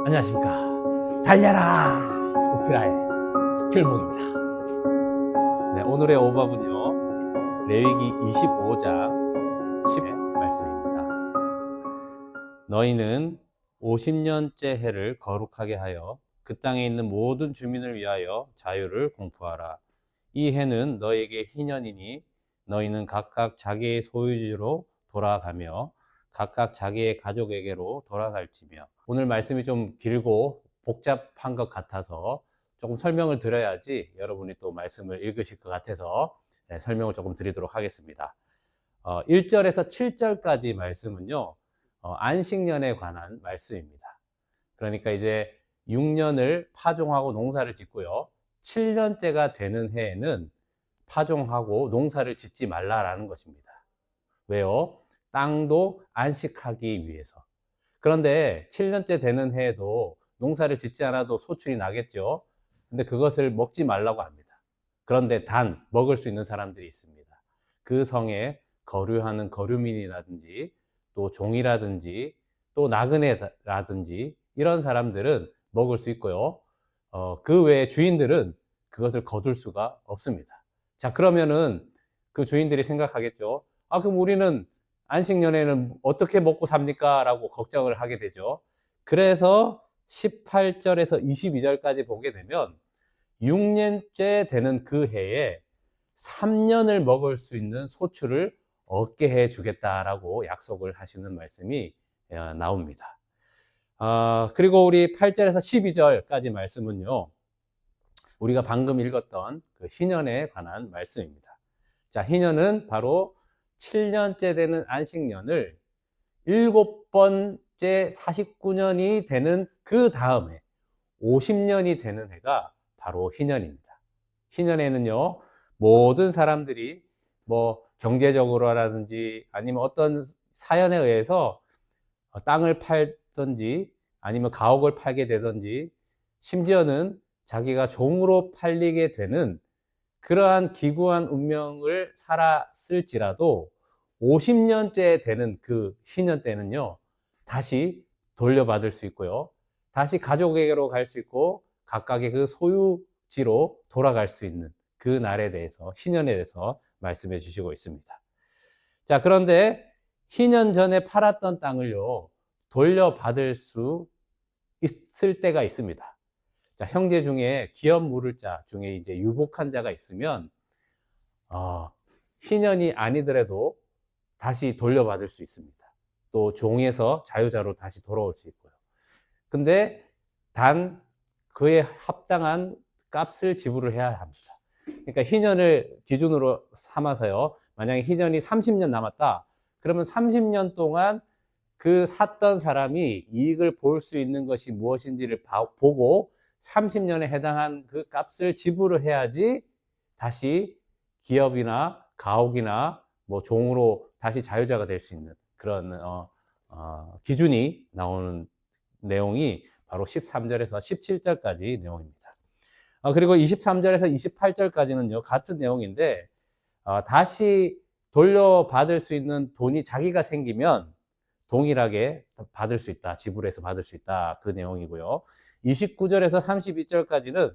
안녕하십니까. 달려라! 오피라의 필목입니다. 네, 오늘의 오밥은요, 레위기 25장 10의 말씀입니다. 너희는 50년째 해를 거룩하게 하여 그 땅에 있는 모든 주민을 위하여 자유를 공포하라. 이 해는 너희에게 희년이니 너희는 각각 자기의 소유지로 돌아가며 각각 자기의 가족에게로 돌아갈지며. 오늘 말씀이 좀 길고 복잡한 것 같아서 조금 설명을 드려야지 여러분이 또 말씀을 읽으실 것 같아서 설명을 조금 드리도록 하겠습니다. 1절에서 7절까지 말씀은요, 안식년에 관한 말씀입니다. 그러니까 이제 6년을 파종하고 농사를 짓고요, 7년째가 되는 해에는 파종하고 농사를 짓지 말라라는 것입니다. 왜요? 땅도 안식하기 위해서. 그런데 7년째 되는 해에도 농사를 짓지 않아도 소출이 나겠죠. 근데 그것을 먹지 말라고 합니다. 그런데 단 먹을 수 있는 사람들이 있습니다. 그 성에 거류하는 거류민이라든지 또 종이라든지 또 나그네라든지 이런 사람들은 먹을 수 있고요. 그 외에 주인들은 그것을 거둘 수가 없습니다. 자, 그러면은 그 주인들이 생각하겠죠. 그럼 우리는 안식년에는 어떻게 먹고 삽니까? 라고 걱정을 하게 되죠. 그래서 18절에서 22절까지 보게 되면 6년째 되는 그 해에 3년을 먹을 수 있는 소출을 얻게 해 주겠다라고 약속을 하시는 말씀이 나옵니다. 그리고 우리 8절에서 12절까지 말씀은요, 우리가 방금 읽었던 그 희년에 관한 말씀입니다. 자, 희년은 바로 7년째 되는 안식년을 7번째 49년이 되는 그 다음에 50년이 되는 해가 바로 희년입니다. 희년에는요, 모든 사람들이 뭐 경제적으로라든지 아니면 어떤 사연에 의해서 땅을 팔든지 아니면 가옥을 팔게 되든지 심지어는 자기가 종으로 팔리게 되는 그러한 기구한 운명을 살았을지라도 50년째 되는 그 희년 때는요, 다시 돌려받을 수 있고요, 다시 가족에게로 갈 수 있고 각각의 그 소유지로 돌아갈 수 있는 그 날에 대해서, 희년에 대해서 말씀해 주시고 있습니다. 자, 그런데 희년 전에 팔았던 땅을요, 돌려받을 수 있을 때가 있습니다. 자, 형제 중에 기업 물을 자 중에 이제 유복한 자가 있으면 희년이 아니더라도 다시 돌려받을 수 있습니다. 또 종에서 자유자로 다시 돌아올 수 있고요. 근데 단 그에 합당한 값을 지불을 해야 합니다. 그러니까 희년을 기준으로 삼아서요, 만약에 희년이 30년 남았다, 그러면 30년 동안 그 샀던 사람이 이익을 볼 수 있는 것이 무엇인지를 보고 30년에 해당한 그 값을 지불을 해야지 다시 기업이나 가옥이나 뭐 종으로 다시 자유자가 될 수 있는 그런 기준이 나오는 내용이 바로 13절에서 17절까지 내용입니다. 그리고 23절에서 28절까지는요, 같은 내용인데 다시 돌려받을 수 있는 돈이 자기가 생기면 동일하게 받을 수 있다, 지불해서 받을 수 있다, 그 내용이고요. 29절에서 32절까지는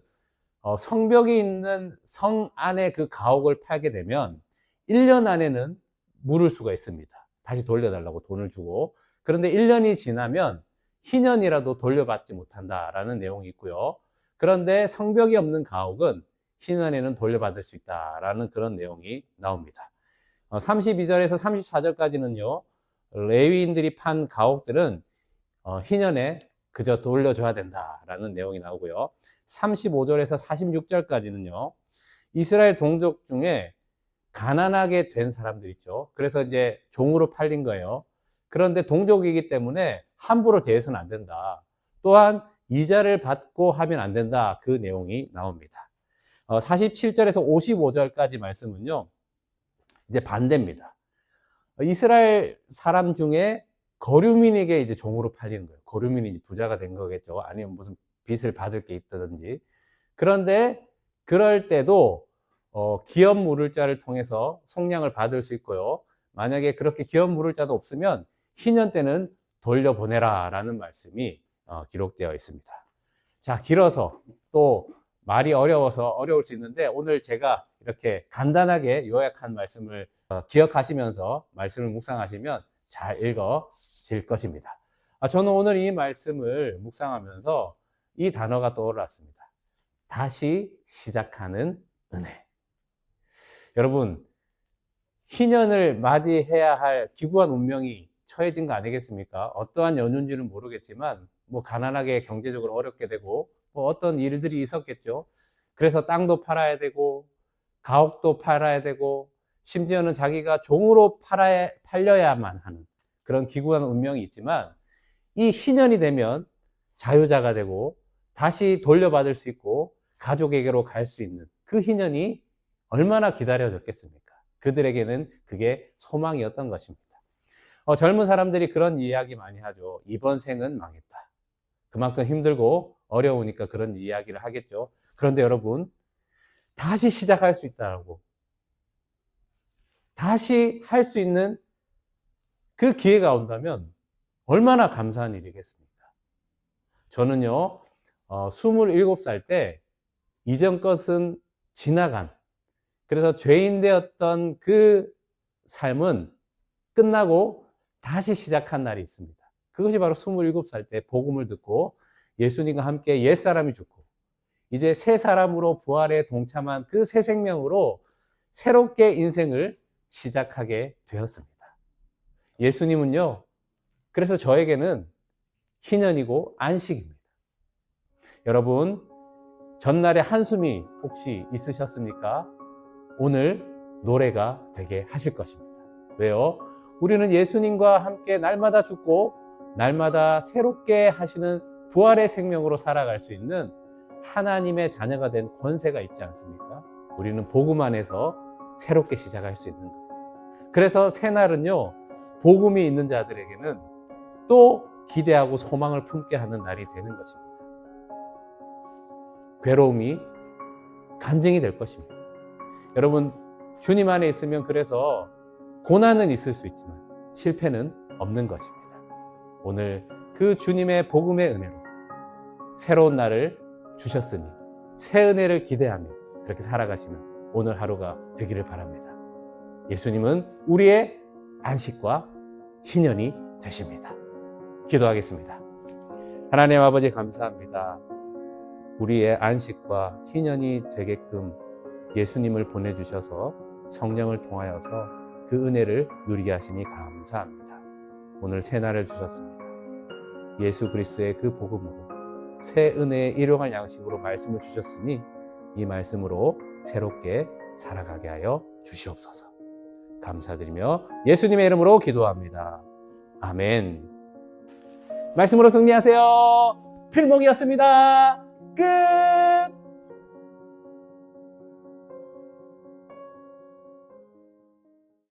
성벽이 있는 성 안에 그 가옥을 팔게 되면 1년 안에는 물을 수가 있습니다. 다시 돌려달라고 돈을 주고. 그런데 1년이 지나면 희년이라도 돌려받지 못한다라는 내용이 있고요. 그런데 성벽이 없는 가옥은 희년에는 돌려받을 수 있다라는 그런 내용이 나옵니다. 32절에서 34절까지는요, 레위인들이 판 가옥들은 희년에 그저 돌려줘야 된다라는 내용이 나오고요. 35절에서 46절까지는요, 이스라엘 동족 중에 가난하게 된 사람들 있죠. 그래서 이제 종으로 팔린 거예요. 그런데 동족이기 때문에 함부로 대해서는 안 된다. 또한 이자를 받고 하면 안 된다. 그 내용이 나옵니다. 47절에서 55절까지 말씀은요, 이제 반대입니다. 이스라엘 사람 중에 거류민에게 이제 종으로 팔리는 거예요. 거류민이 부자가 된 거겠죠. 아니면 무슨 빚을 받을 게 있다든지. 그런데 그럴 때도 기업 물을 자를 통해서 속량을 받을 수 있고요. 만약에 그렇게 기업 물을 자도 없으면 희년 때는 돌려보내라 라는 말씀이 기록되어 있습니다. 자, 길어서 또 말이 어려워서 어려울 수 있는데 오늘 제가 이렇게 간단하게 요약한 말씀을 기억하시면서 말씀을 묵상하시면 잘 읽어질 것입니다. 저는 오늘 이 말씀을 묵상하면서 이 단어가 떠올랐습니다. 다시 시작하는 은혜. 여러분, 희년을 맞이해야 할 기구한 운명이 처해진 거 아니겠습니까? 어떠한 연유인지는 모르겠지만 뭐 가난하게 경제적으로 어렵게 되고 뭐 어떤 일들이 있었겠죠. 그래서 땅도 팔아야 되고 가옥도 팔아야 되고 심지어는 자기가 종으로 팔려야만 하는 그런 기구한 운명이 있지만 이 희년이 되면 자유자가 되고 다시 돌려받을 수 있고 가족에게로 갈 수 있는 그 희년이 얼마나 기다려졌겠습니까? 그들에게는 그게 소망이었던 것입니다. 젊은 사람들이 그런 이야기 많이 하죠. 이번 생은 망했다. 그만큼 힘들고 어려우니까 그런 이야기를 하겠죠. 그런데 여러분, 다시 시작할 수 있다고, 다시 할 수 있는 그 기회가 온다면 얼마나 감사한 일이겠습니까? 저는요, 27살 때 이전 것은 지나간, 그래서 죄인 되었던 그 삶은 끝나고 다시 시작한 날이 있습니다. 그것이 바로 27살 때 복음을 듣고 예수님과 함께 옛사람이 죽고 이제 새 사람으로 부활에 동참한 그 새 생명으로 새롭게 인생을 시작하게 되었습니다. 예수님은요, 그래서 저에게는 희년이고 안식입니다. 여러분, 전날에 한숨이 혹시 있으셨습니까? 오늘 노래가 되게 하실 것입니다. 왜요? 우리는 예수님과 함께 날마다 죽고 날마다 새롭게 하시는 부활의 생명으로 살아갈 수 있는 하나님의 자녀가 된 권세가 있지 않습니까? 우리는 복음 안에서 새롭게 시작할 수 있는 거예요. 그래서 새날은요, 복음이 있는 자들에게는 또 기대하고 소망을 품게 하는 날이 되는 것입니다. 괴로움이 간증이 될 것입니다. 여러분, 주님 안에 있으면 그래서 고난은 있을 수 있지만 실패는 없는 것입니다. 오늘 그 주님의 복음의 은혜로 새로운 날을 주셨으니 새 은혜를 기대하며 그렇게 살아가시는 오늘 하루가 되기를 바랍니다. 예수님은 우리의 안식과 희년이 되십니다. 기도하겠습니다. 하나님 아버지 감사합니다. 우리의 안식과 희년이 되게끔 예수님을 보내주셔서 성령을 통하여서 그 은혜를 누리게 하시니 감사합니다. 오늘 새 날을 주셨습니다. 예수 그리스도의 그 복음으로 새 은혜의 일용할 양식으로 말씀을 주셨으니 이 말씀으로 새롭게 살아가게 하여 주시옵소서. 감사드리며 예수님의 이름으로 기도합니다. 아멘. 말씀으로 승리하세요. 필목이었습니다. 끝!